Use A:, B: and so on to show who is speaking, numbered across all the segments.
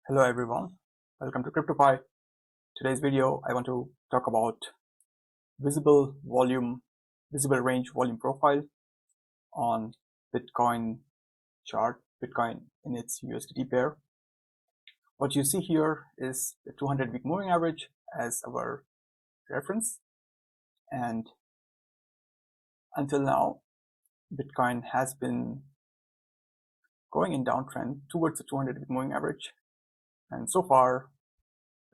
A: Hello everyone, welcome to CryptoPi. Today's video I want to talk about visible range volume profile on Bitcoin chart, Bitcoin in its USDT pair. What you see here is the 200-week moving average as our reference, and until now Bitcoin has been going in downtrend towards the 200-week moving average, and so far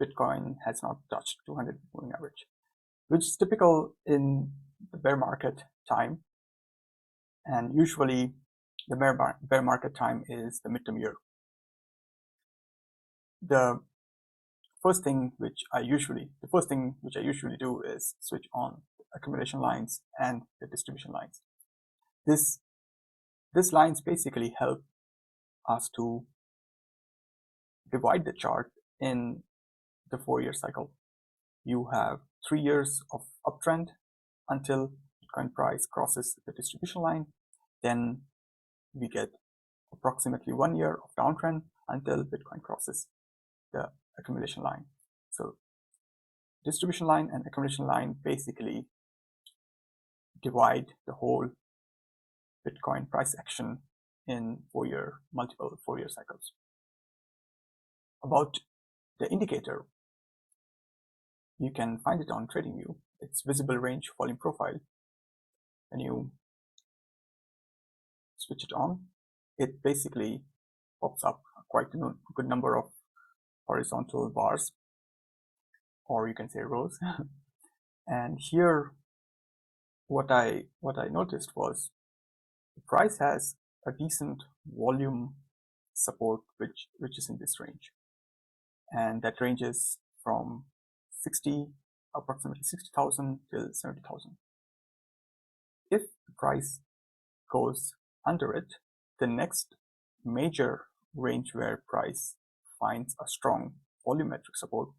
A: Bitcoin has not touched 200 moving average, which is typical in the bear market time. And usually the bear market time is the midterm year. The first thing which I usually do is switch on accumulation lines and the distribution lines. These lines basically help us to divide the chart in the 4-year cycle. You have 3 years of uptrend until Bitcoin price crosses the distribution line. Then we get approximately 1 year of downtrend until Bitcoin crosses the accumulation line. So distribution line and accumulation line basically divide the whole Bitcoin price action in multiple 4-year cycles. About the indicator, you can find it on TradingView. It's visible range volume profile. When you switch it on, it basically pops up quite a good number of horizontal bars, or you can say rows. And here, what I noticed was the price has a decent volume support, which is in this range, and that ranges from approximately 60,000 till 70,000. If the price goes under it, the next major range where price finds a strong volumetric support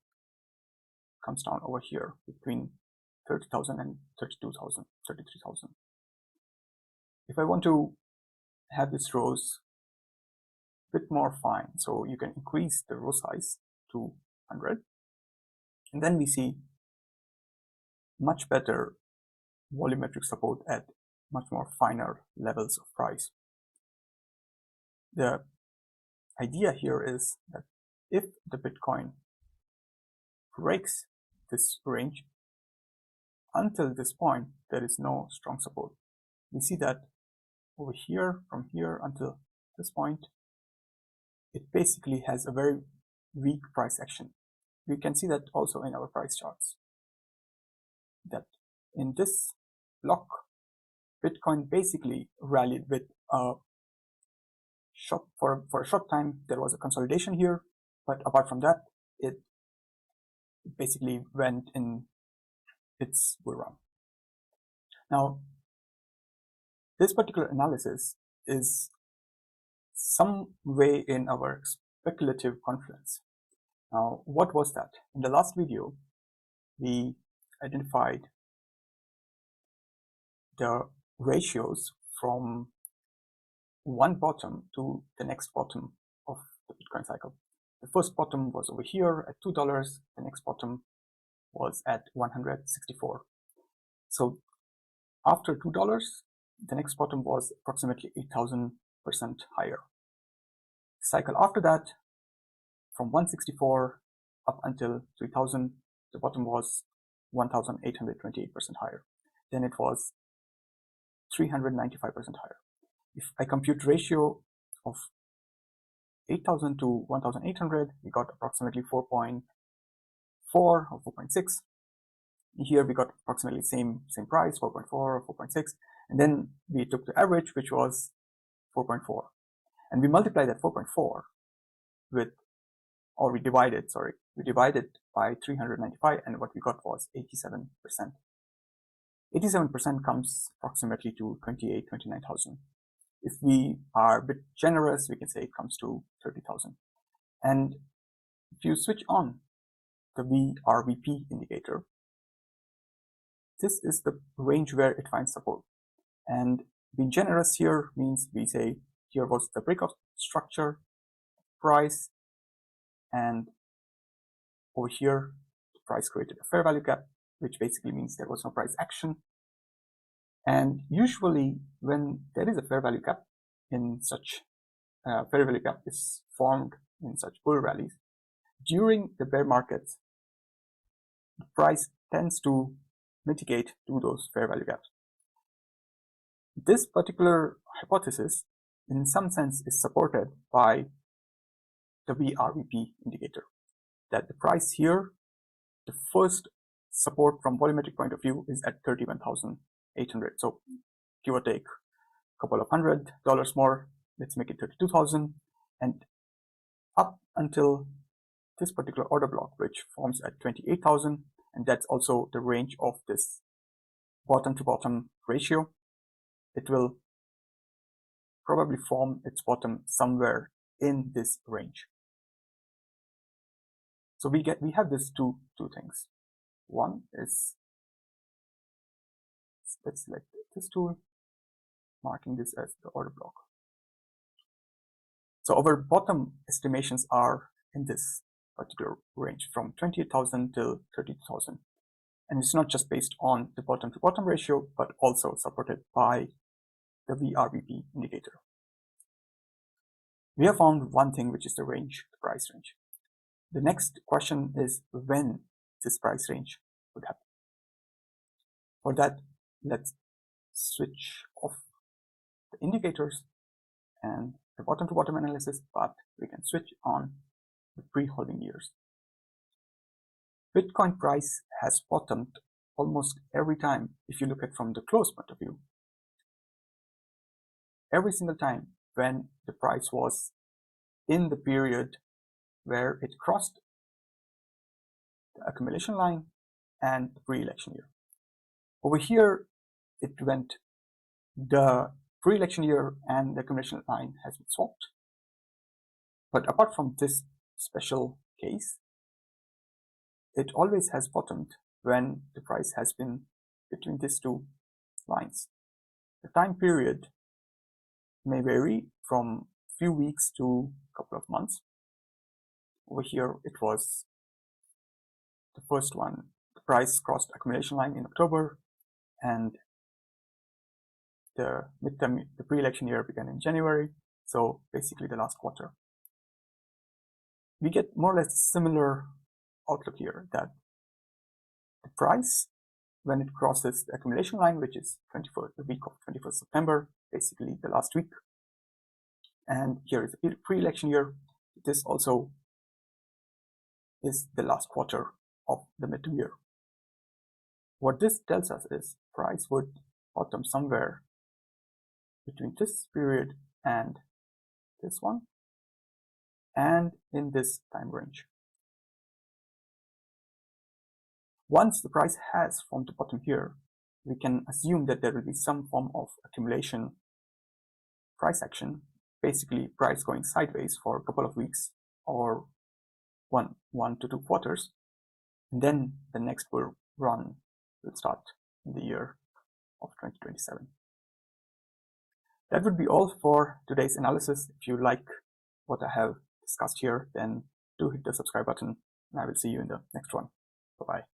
A: comes down over here between 30,000 and 32,000, 33,000. If I want to have this rows a bit more fine, so you can increase the row size to 100, and then we see much better volumetric support at much more finer levels of price. The idea here is that if the Bitcoin breaks this range, until this point there is no strong support. We see that over here, from here until this point, it basically has a very weak price action. We can see that also in our price charts, that in this block, Bitcoin basically rallied with a short, for a short time. There was a consolidation here, but apart from that, it basically went in its bull run. Now, this particular analysis is some way in our speculative confidence. Now, what was that? In the last video, we identified the ratios from one bottom to the next bottom of the Bitcoin cycle. The first bottom was over here at $2. The next bottom was at 164. So after $2, the next bottom was approximately 8,000% higher. The cycle after that, from 164 up until 3,000, the bottom was 1,828% higher. Then it was 395% higher. If I compute ratio of 8,000 to 1,800, we got approximately 4.4 or 4.6. Here we got approximately same price, 4.4 or 4.6, and then we took the average, which was 4.4, and we multiplied that 4.4 with, or we divided by 395, and what we got was 87%. 87% comes approximately to 29,000. If we are a bit generous, we can say it comes to 30,000. And if you switch on the VRVP indicator, this is the range where it finds support. And being generous here means we say here was the breakout structure, price, and over here the price created a fair value gap, which basically means there was no price action. And usually when there is a fair value gap in such fair value gap is formed in such bull rallies, during the bear markets the price tends to mitigate to those fair value gaps. This particular hypothesis in some sense is supported by the VRVP indicator, that the price here, the first support from volumetric point of view is at 31,800. So give or take a couple of $100 more, let's make it 32,000, and up until this particular order block, which forms at 28,000, and that's also the range of this bottom to bottom ratio. It will probably form its bottom somewhere in this range. So we have these two things. One is, let's select this tool, marking this as the order block. So our bottom estimations are in this particular range from 28,000 till 32,000. And it's not just based on the bottom to bottom ratio, but also supported by the VRVP indicator. We have found one thing, which is the range, the price range. The next question is when this price range would happen. For that, let's switch off the indicators and the bottom to bottom analysis, but we can switch on the pre-halving years. Bitcoin price has bottomed almost every time if you look at from the close point of view. Every single time when the price was in the period where it crossed the accumulation line and the pre-election year. Over here, it went, the pre-election year and the accumulation line has been swapped. But apart from this special case, it always has bottomed when the price has been between these two lines. The time period may vary from few weeks to a couple of months. Over here, it was the first one. The price crossed accumulation line in October, and the midterm, the pre-election year began in January. So basically the last quarter. We get more or less similar outlook here, that the price, when it crosses the accumulation line, which is the week of 21st September, basically the last week, and here is the pre-election year, this also is the last quarter of the midterm year. What this tells us is price would bottom somewhere between this period and this one, and in this time range. Once the price has formed the bottom here, we can assume that there will be some form of accumulation price action, basically price going sideways for a couple of weeks or one to 2 quarters, and then the next bull run will start in the year of 2027. That would be all for today's analysis. If you like what I have discussed here, then do hit the subscribe button, and I will see you in the next one. Bye-bye.